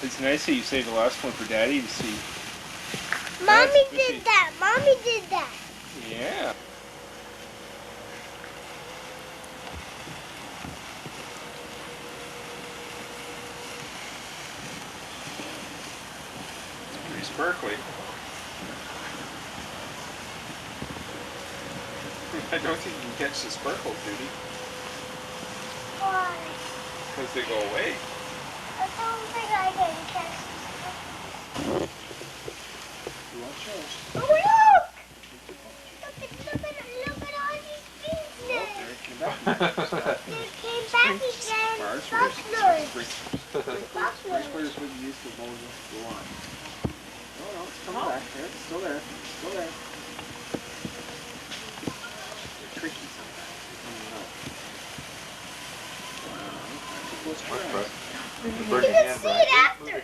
It's nice that you saved the last one for Daddy to see. Mommy did that. Mommy did that. Yeah. It's pretty sparkly. I don't think you can catch the sparkles, Judy. Why? Because they go away. I don't think I can catch this. You want yours? Oh, look! Look at all these things Oh, there. there it came back. They came back again. Ours were Buffaloes. sprinklers. Sprinklers wouldn't use the mold to go on. No, it's coming back. There, it's still there. It's still there. They're tricky sometimes. They come and out. You can see it after.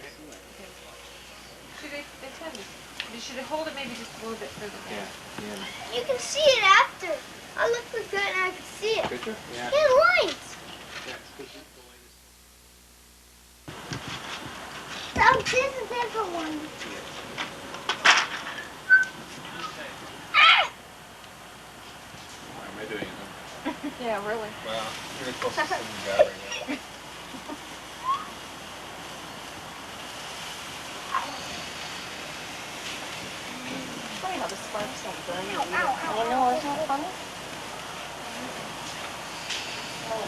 You should hold it maybe just a little bit further down. Yeah. You can see it after. I look for good and I can see it. Picture? Yeah. Get lights. Yeah, it's good. Oh, this is a different one. Why am I doing it? Yeah, really. Well, you're the closest thing we got right now. Funny how the sparks don't burn you. Oh, no, it's not funny.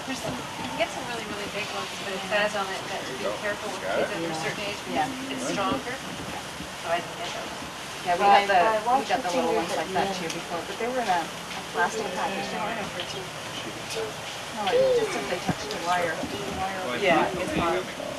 There's some, you can get some really, really big ones, but it says on it that to be careful with kids under a certain age because it's stronger. So I didn't get those. Yeah, we got the little ones like that too before, but they were in a plastic package. They weren't for tea. No, it's just if they touched the wire. Well, Yeah, you it's got fine. me.